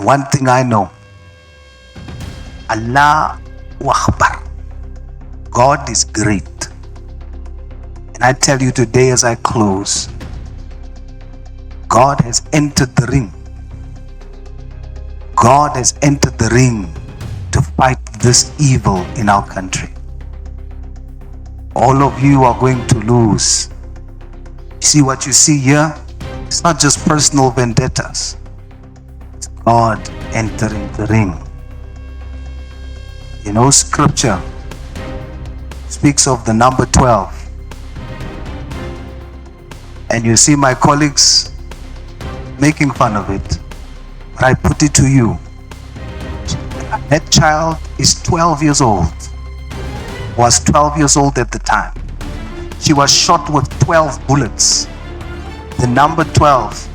one thing I know, Allah Akbar, God is great. And I tell you today as I close, God has entered the ring. God has entered the ring to fight this evil in our country. All of you are going to lose. You see what you see here? It's not just personal vendettas. It's God entering the ring. You know, scripture speaks of the number 12. And you see my colleagues making fun of it. But I put it to you. That child is 12 years old. Was 12 years old at the time. She was shot with 12 bullets. The number 12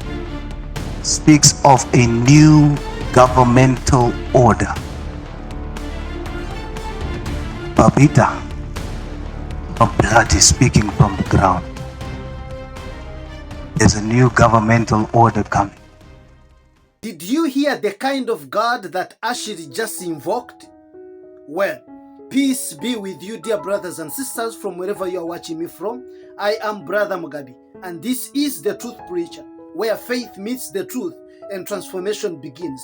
speaks of a new governmental order. Babita, her blood is speaking from the ground. There's a new governmental order coming. Did you hear the kind of God that Ashley just invoked? Well, peace be with you, dear brothers and sisters, from wherever you are watching me from. I am Brother Mugabi, and this is The Truth Preacher, where faith meets the truth and transformation begins.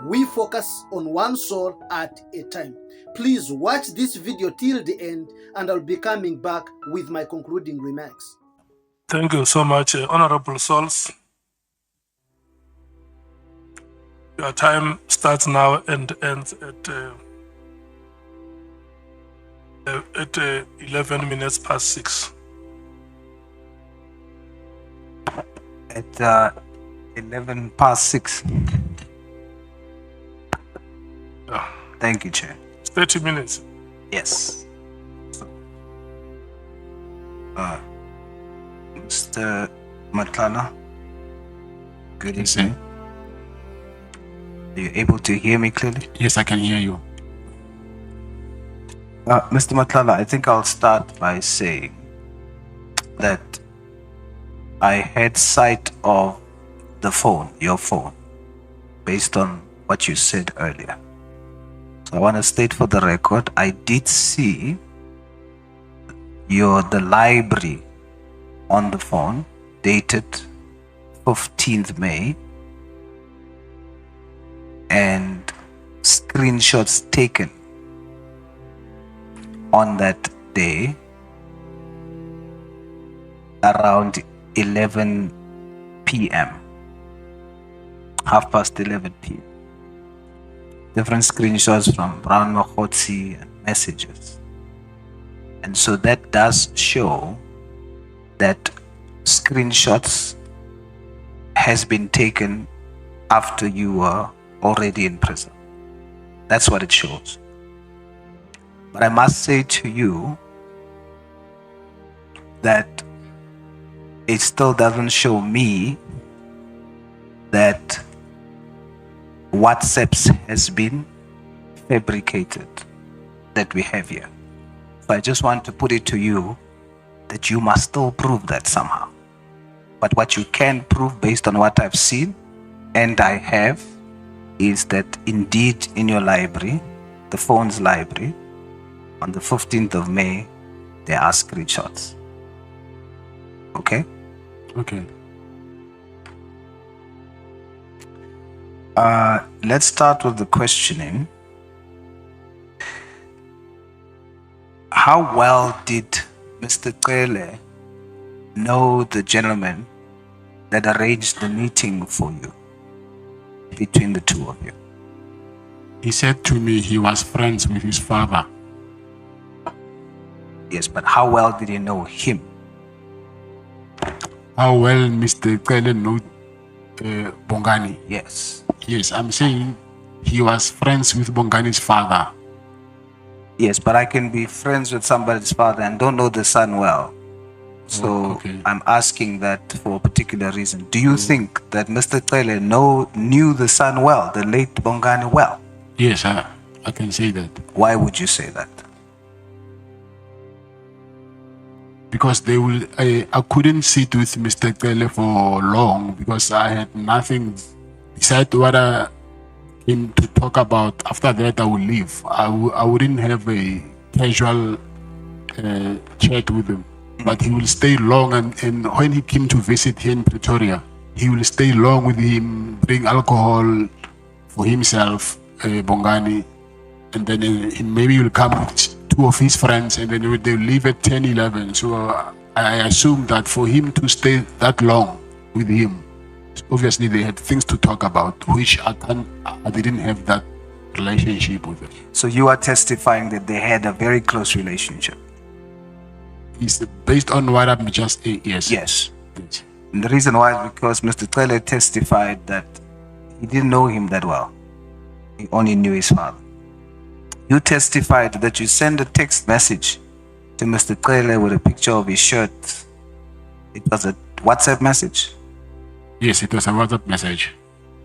We focus on one soul at a time. Please watch this video till the end, and I'll be coming back with my concluding remarks. Thank you so much, Honorable Sauls. Your time starts now and ends at 11 minutes past 6. At 11 past 6. Yeah. Thank you, Chair. It's 30 minutes. Yes. Mr. Matlala, good evening. Are you able to hear me clearly? Yes, I can hear you. Mr. Matlala, I think I'll start by saying that I had sight of the phone, your phone, based on what you said earlier. So I want to state for the record, I did see the library on the phone, dated 15th May, and screenshots taken on that day around 11 p.m. 11:30 p.m. Different screenshots from Brown Mahotsi and messages. And so that does show that screenshots has been taken after you were already in prison. That's what it shows. But I must say to you that it still doesn't show me that WhatsApps has been fabricated that we have here. So I just want to put it to you that you must still prove that somehow. But what you can prove based on what I've seen and I have is that indeed in your library, the phone's library, on the 15th of May, there are screenshots. Okay? Okay. Let's start with the questioning. How well did Mr. Kele know the gentleman that arranged the meeting for you, between the two of you? He said to me he was friends with his father. Yes, but how well did you know him? How well Mr. Kele knew Bongani? Yes. Yes, I'm saying he was friends with Bongani's father. Yes, but I can be friends with somebody's father and don't know the son well. So okay. I'm asking that for a particular reason. Do you think that Mr. Kele knew the son well, the late Bongani well? Yes, I can say that. Why would you say that? Because I couldn't sit with Mr. Kele for long because I had nothing besides what him to talk about, after that I will leave. I wouldn't have a casual chat with him. But he will stay long, and when he came to visit here in Pretoria, he will stay long with him, bring alcohol for himself, Bongani, and then maybe he will come with 2 of his friends, and then they'll leave at 10, 11. So I assume that for him to stay that long with him, obviously they had things to talk about, which I didn't have that relationship with him. So you are testifying that they had a very close relationship? It's based on what I'm just, yes. Yes. And the reason why is because Mr. Trele testified that he didn't know him that well. He only knew his father. You testified that you sent a text message to Mr. Trele with a picture of his shirt. It was a WhatsApp message? Yes, it was a WhatsApp message.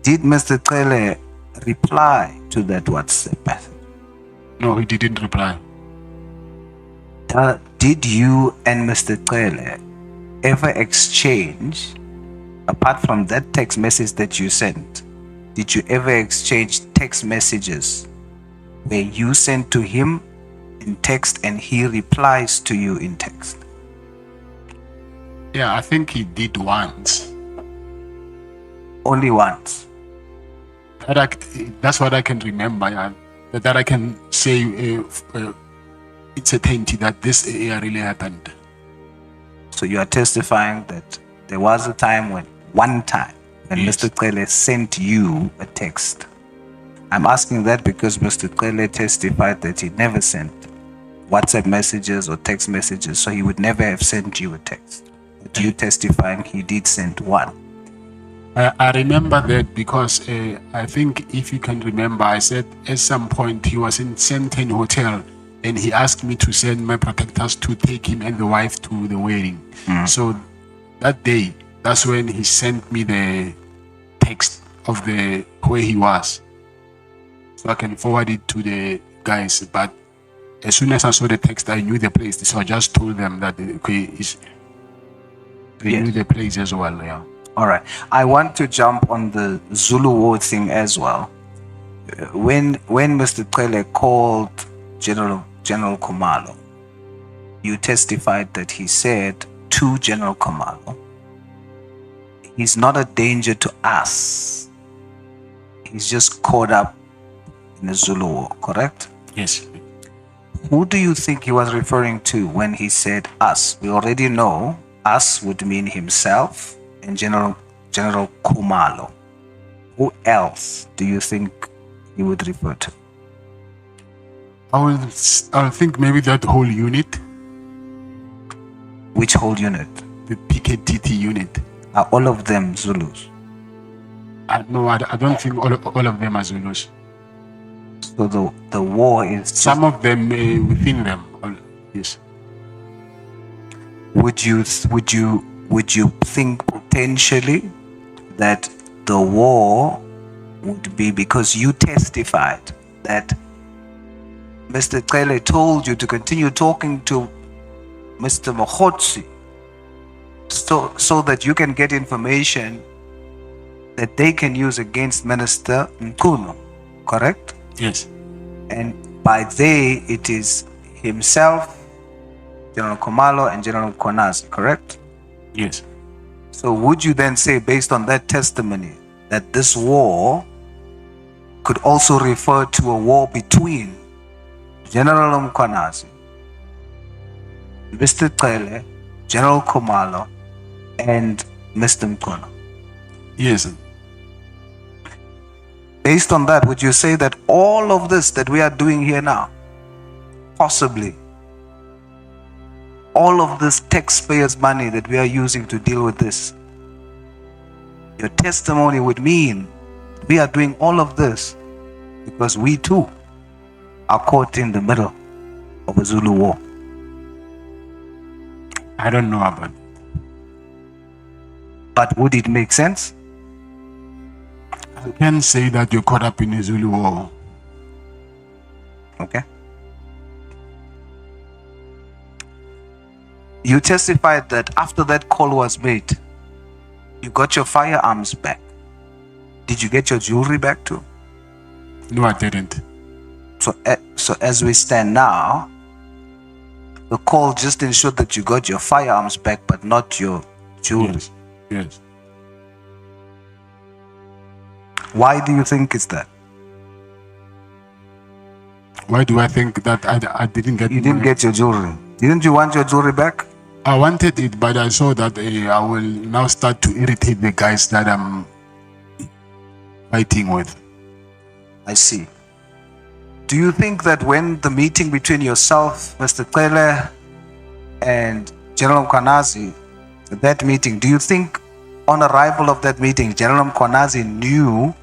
Did Mr. Trele reply to that WhatsApp message? No, he didn't reply. Did you and Mr. Trele ever exchange, apart from that text message that you sent, did you ever exchange text messages where you send to him in text and he replies to you in text? Yeah, I think he did once. Only once? That's what I can remember. Yeah. That I can say it's certainty that this really happened. So you are testifying that there was a time when Yes. Mr. Trele sent you a text. I'm asking that because Mr. Trele testified that he never sent WhatsApp messages or text messages, so he would never have sent you a text. But you testifying he did send one. I remember that because I think if you can remember, I said at some point he was in Senten Hotel and he asked me to send my protectors to take him and the wife to the wedding. So that day, that's when he sent me the text of the where he was, so I can forward it to the guys. But as soon as I saw the text, I knew the place, so I just told them that okay, they knew the place as well. Yeah. All right. I want to jump on the Zulu war thing as well. When Mr. Trele called General Khumalo, you testified that he said to General Khumalo, he's not a danger to us. He's just caught up in the Zulu war, correct? Yes. Who do you think he was referring to when he said us? We already know us would mean himself and General Khumalo. Who else do you think he would refer to? I think maybe that whole unit. Which whole unit? The PKTT unit. Are all of them Zulus? No, I don't think all of them are Zulus. So the war is... Some of them within them, yes. Would you think potentially that the war would be because you testified that Mr. Trele told you to continue talking to Mr. Mohotsi so that you can get information that they can use against Minister Nkuno, correct? Yes. And by they, it is himself, General Khumalo, and General Konazi, correct? Yes. So would you then say, based on that testimony, that this war could also refer to a war between General Mkonazi, Mr. Trele, General Khumalo, and Mr. Mkono? Yes. Based on that, would you say that all of this that we are doing here now, possibly, all of this taxpayers' money that we are using to deal with this, your testimony would mean we are doing all of this because we too are caught in the middle of a Zulu war? I don't know about it. But would it make sense? I can say that you're caught up in a Zulu war. Okay. You testified that after that call was made, you got your firearms back. Did you get your jewelry back too? No, I didn't. So as we stand now, the call just ensured that you got your firearms back, but not your jewelry. Yes. Yes. Why do you think it's that? Why do I think that I didn't get? You didn't get your jewelry. Didn't you want your jewelry back? I wanted it, but I saw that I will now start to irritate the guys that I'm fighting with. I see. Do you think that when the meeting between yourself, Mr. Kele, and General Mkwanazi, that meeting, do you think on arrival of that meeting, General Mkwanazi knew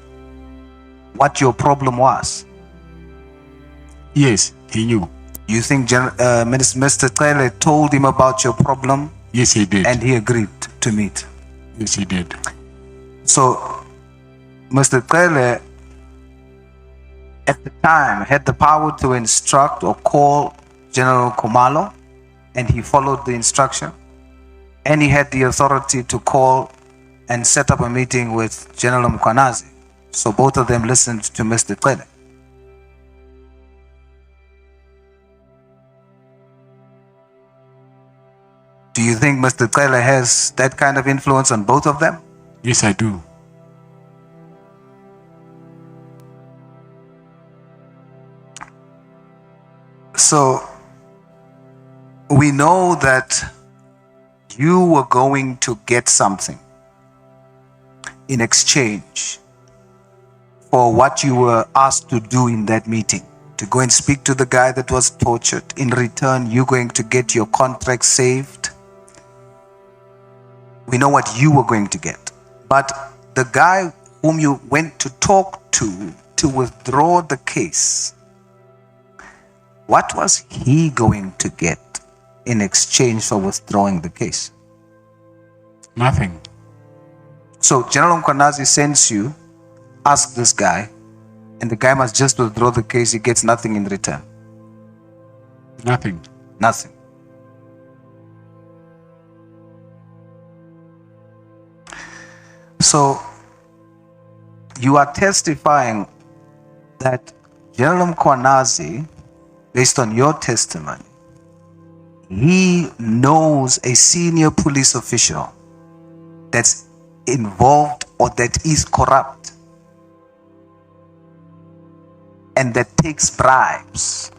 what your problem was? Yes, he knew. You think Mr. Kele told him about your problem? Yes, he did. And he agreed to meet? Yes, he did. So, Mr. Kele, at the time, had the power to instruct or call General Khumalo, and he followed the instruction. And he had the authority to call and set up a meeting with General Mkwanazi. So both of them listened to Mr. Kele. Do you think Mr. Kele has that kind of influence on both of them? Yes, I do. So we know that you were going to get something in exchange for what you were asked to do in that meeting, to go and speak to the guy that was tortured. In return, you're going to get your contract saved. We know what you were going to get. But the guy whom you went to talk to withdraw the case, what was he going to get in exchange for withdrawing the case? Nothing. So General Mkwanazi sends you, ask this guy, and the guy must just withdraw the case. He gets nothing in return. Nothing. Nothing. So you are testifying that General Mkwanazi, based on your testimony, he knows a senior police official that's involved or that is corrupt and that takes bribes.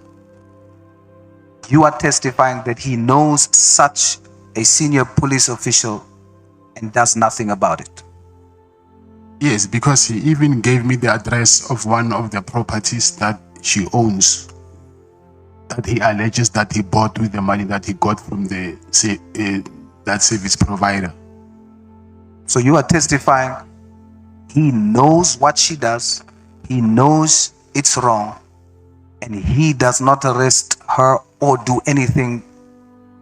You are testifying that he knows such a senior police official and does nothing about it. Yes, because he even gave me the address of one of the properties that she owns, that he alleges that he bought with the money that he got from the that service provider. So you are testifying he knows what she does, he knows it's wrong, and he does not arrest her or do anything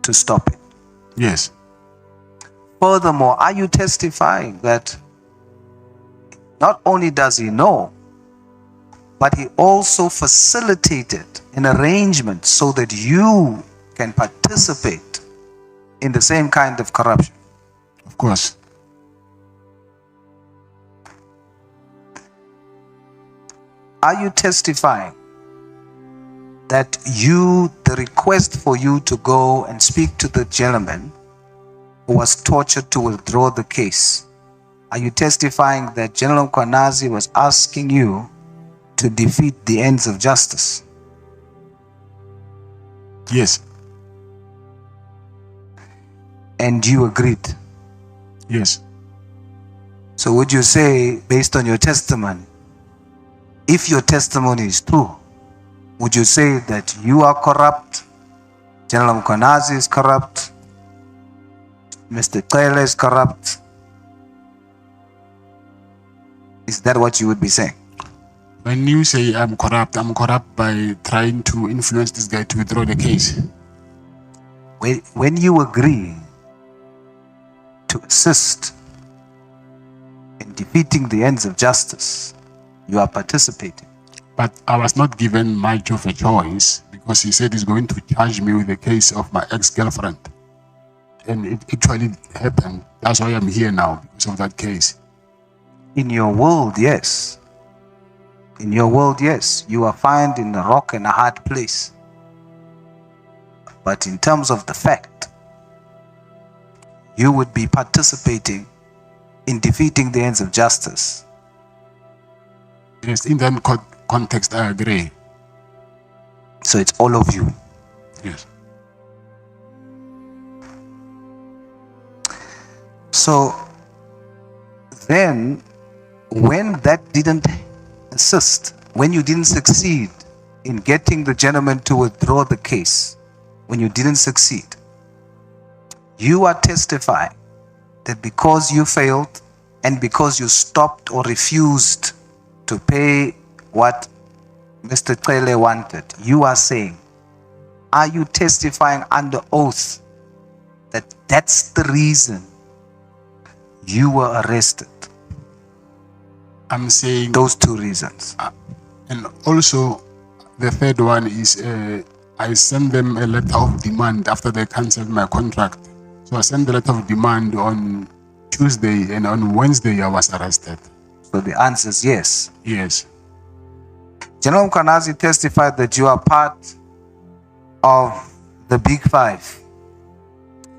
to stop it. Yes. Furthermore, are you testifying that not only does he know, but he also facilitated an arrangement so that you can participate in the same kind of corruption? Of course. Are you testifying that the request for you to go and speak to the gentleman who was tortured to withdraw the case, are you testifying that General Mkwanazi was asking you to defeat the ends of justice? Yes. And you agreed? Yes. So would you say, based on your testimony, if your testimony is true, would you say that you are corrupt, General Mkwanazi is corrupt, Mr. Taylor is corrupt? Is that what you would be saying? When you say I'm corrupt by trying to influence this guy to withdraw the case. When you agree to assist in defeating the ends of justice, you are participating. But I was not given much of a choice, because he said he's going to charge me with the case of my ex-girlfriend. And it actually happened. That's why I'm here now, because of that case. In your world, yes. In your world, yes, you are found in a rock and a hard place. But in terms of the fact, you would be participating in defeating the ends of justice. Yes, in that context, I agree. So it's all of you. Yes. So then, when that didn't assist, when you didn't succeed in getting the gentleman to withdraw the case, when you didn't succeed, you are testifying that because you failed and because you stopped or refused to pay what Mr. Cele wanted, you are saying, are you testifying under oath that that's the reason you were arrested? I'm saying those two reasons. And also, the third one is I sent them a letter of demand after they cancelled my contract. So I sent the letter of demand on Tuesday, and on Wednesday I was arrested. So the answer is yes. Yes. General Mkanazi testified that you are part of the Big Five.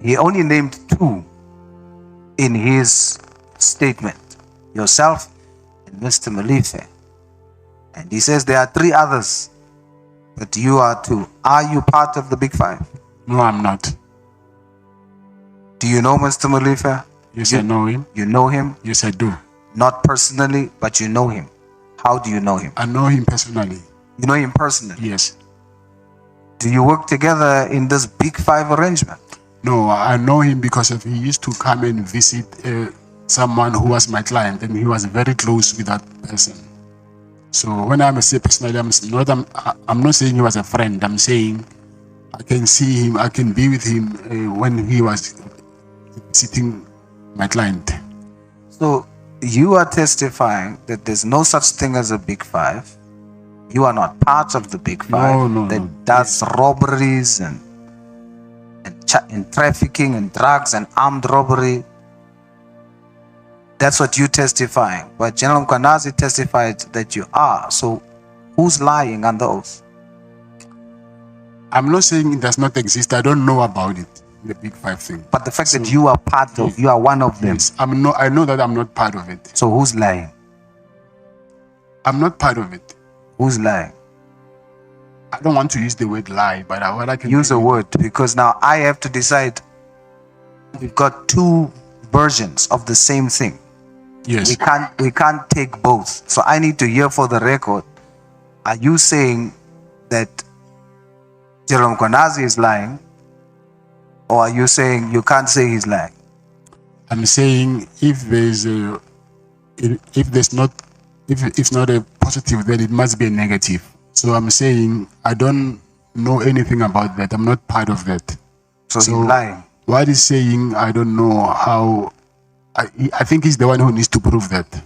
He only named two in his statement, yourself and Mr. Malife. And he says there are three others, but you are two. Are you part of the Big Five? No, I'm not. Do you know Mr. Malife? Yes, I know him. You know him? Yes, I do. Not personally, but you know him. How do you know him? I know him personally. You know him personally? Yes. Do you work together in this Big Five arrangement? No, I know him because he used to come and visit someone who was my client, and he was very close with that person. So when I say personally, I'm not saying he was a friend. I'm saying I can see him, I can be with him when he was visiting my client. So you are testifying that there's no such thing as a Big Five. You are not part of the Big Five that does robberies and trafficking and drugs and armed robbery. That's what you're testifying. But General Mkanazi testified that you are. So who's lying on the oath? I'm not saying it does not exist. I don't know about it, the Big Five thing. But the fact that you are part of, you are one of them. Yes, I know that I'm not part of it. So who's lying? I'm not part of it. Who's lying? I don't want to use the word lie, but what I can use a word, because now I have to decide. We've got two versions of the same thing. Yes. We can't take both. So I need to hear for the record. Are you saying that Jerome Mkanazi is lying, or are you saying you can't say he's lying? I'm saying if it's not a positive, then it must be a negative. So I'm saying I don't know anything about that. I'm not part of that. So he's lying. What he's saying, I don't know how. I think he's the one who needs to prove that.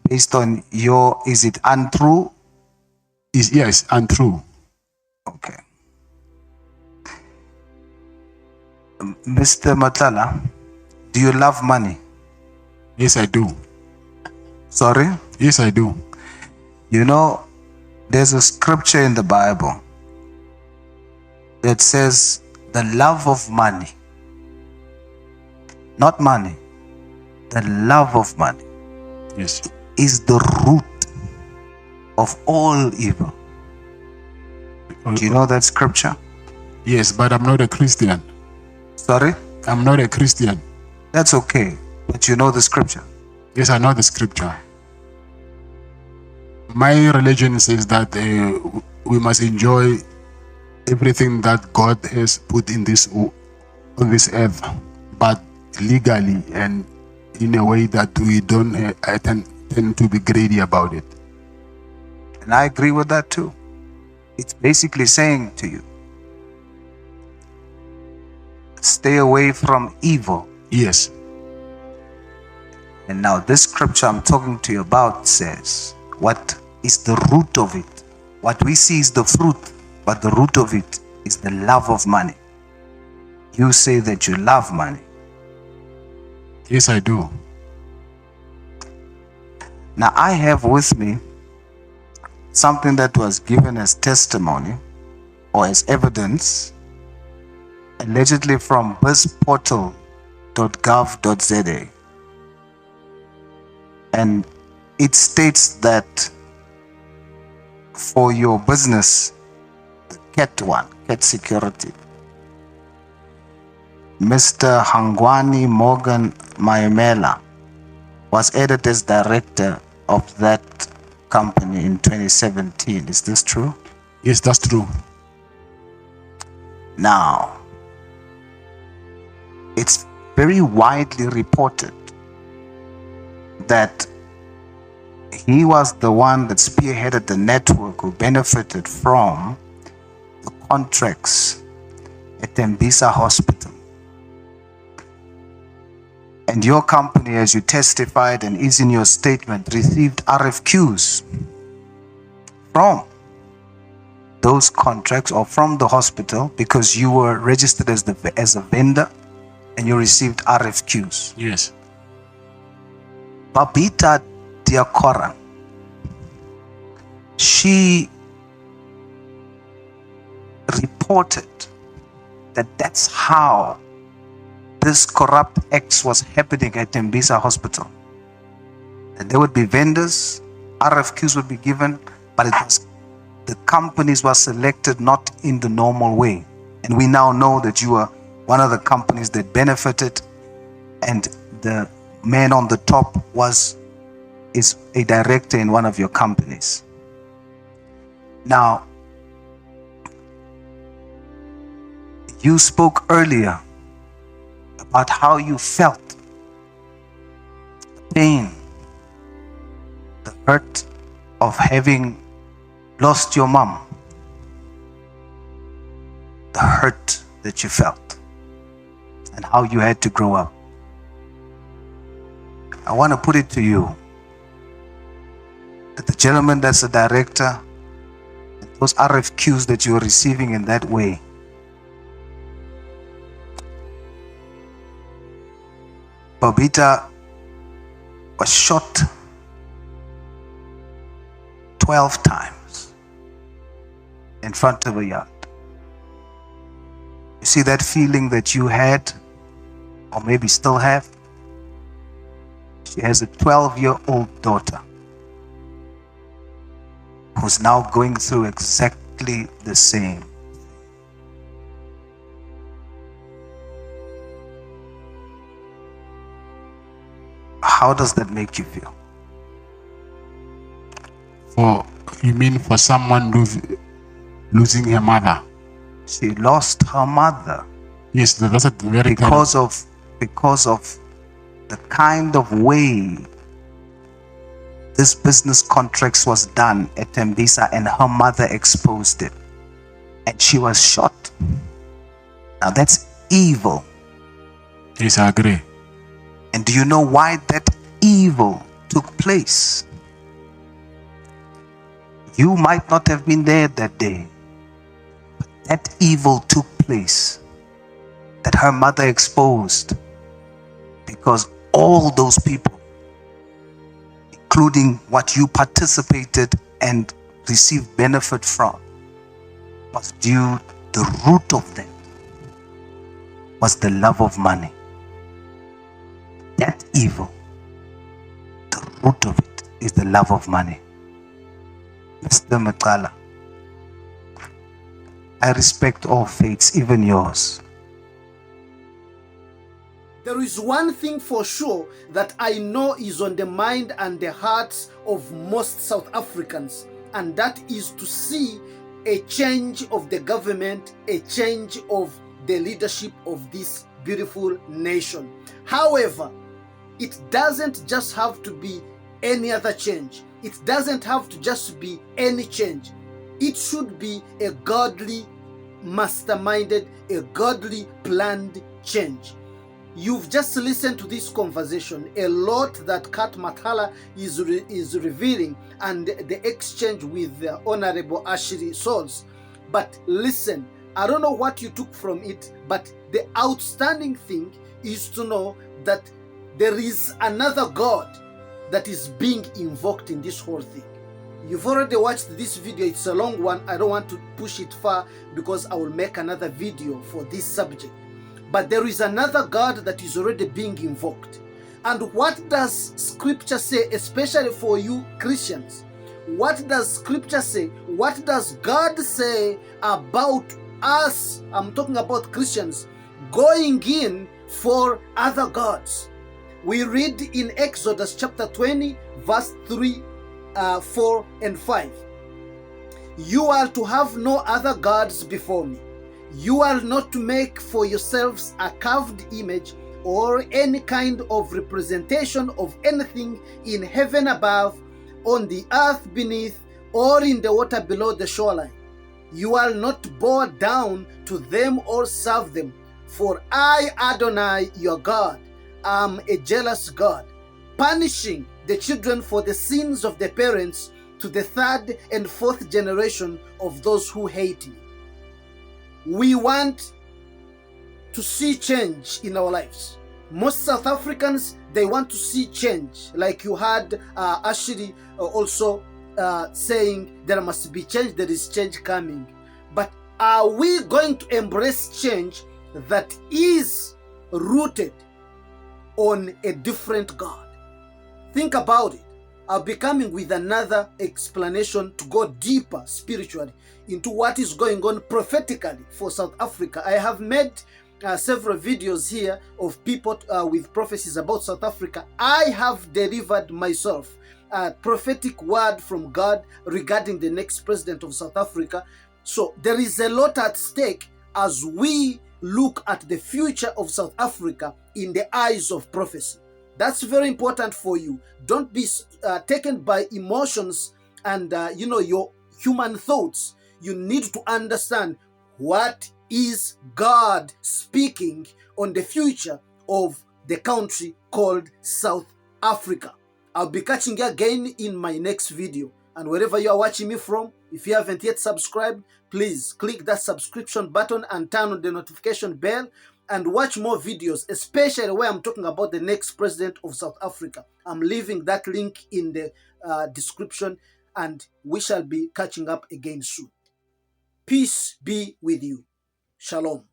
Based on is it untrue? Yes, untrue. Okay. Mr. Matlala, do you love money? Yes, I do. Sorry? Yes, I do. You know, there's a scripture in the Bible that says the love of money, not money, the love of money, yes, is the root of all evil. Do you know that scripture? Yes, but I'm not a Christian. Sorry? I'm not a Christian. That's okay, but you know the scripture. Yes, I know the scripture. My religion says that we must enjoy everything that God has put in on this earth, but legally and in a way that we don't tend to be greedy about it. And I agree with that too. It's basically saying to you, stay away from evil. Yes. And now this scripture I'm talking to you about says, what is the root of it? What we see is the fruit, but the root of it is the love of money. You say that you love money. Yes, I do. Now I have with me something that was given as testimony or as evidence, allegedly from bizportal.gov.za, and it states that for your business, Cat Security, Mr. Hangwani Morgan Mayemela was added as director of that company in 2017. Is this true? Yes, that's true. Now, it's very widely reported that he was the one that spearheaded the network who benefited from the contracts at Tembisa Hospital. And your company, as you testified and is in your statement, received RFQs from those contracts or from the hospital because you were registered as a vendor and you received RFQs. Yes. Babita Diakora, she reported that that's how this corrupt acts was happening at Tembisa Hospital. And there would be vendors, RFQs would be given, but it was the companies were selected not in the normal way. And we now know that you are one of the companies that benefited, and the man on the top is a director in one of your companies. Now, you spoke earlier about how you felt the pain, the hurt of having lost your mom, the hurt that you felt, and how you had to grow up. I want to put it to you that the gentleman that's the director, those RFQs that you're receiving in that way, Babita was shot 12 times in front of a yard. You see that feeling that you had, or maybe still have? She has a 12-year-old daughter who's now going through exactly the same. How does that make you feel? You mean for someone losing her mother? She lost her mother. Yes, that's a very because of the kind of way this business contracts was done at Tembisa, and her mother exposed it, and she was shot. Now that's evil. Yes, I agree. And do you know why that evil took place? You might not have been there that day, but that evil took place, that her mother exposed, because all those people, including what you participated and received benefit from, was due, the root of that was the love of money. That evil, the root of it is the love of money. Mr. Matlala, I respect all faiths, even yours. There is one thing for sure that I know is on the mind and the hearts of most South Africans, and that is to see a change of the government, a change of the leadership of this beautiful nation. However, it doesn't just have to be any other change. It doesn't have to just be any change. It should be a godly, masterminded, a godly planned change. You've just listened to this conversation, a lot that Kat Matlala is revealing, and the exchange with the Honorable Ashley Sauls. But listen, I don't know what you took from it, but the outstanding thing is to know that there is another God that is being invoked in this whole thing. You've already watched this video. It's a long one. I don't want to push it far because I will make another video for this subject. But there is another God that is already being invoked. And what does scripture say, especially for you Christians? What does scripture say? What does God say about us? I'm talking about Christians going in for other gods. We read in Exodus chapter 20, verse 3, 4, and 5. You are to have no other gods before me. You are not to make for yourselves a carved image or any kind of representation of anything in heaven above, on the earth beneath, or in the water below the shoreline. You are not to bow down to them or serve them, for I, Adonai, your God, am a jealous God, punishing the children for the sins of the parents to the third and fourth generation of those who hate me. We want to see change in our lives. Most South Africans, they want to see change. Like you had Ashley also saying there must be change, there is change coming. But are we going to embrace change that is rooted on a different God? Think about it. I'll be coming with another explanation to go deeper spiritually into what is going on prophetically for South Africa. I have made several videos here of people with prophecies about South Africa. I have delivered myself a prophetic word from God regarding the next president of South Africa. So there is a lot at stake as we look at the future of South Africa in the eyes of prophecy. That's very important for you. Don't be taken by emotions and your human thoughts. You need to understand what is God speaking on the future of the country called South Africa. I'll be catching you again in my next video. And wherever you are watching me from, if you haven't yet subscribed, please click that subscription button and turn on the notification bell and watch more videos, especially where I'm talking about the next president of South Africa. I'm leaving that link in the description, and we shall be catching up again soon. Peace be with you. Shalom.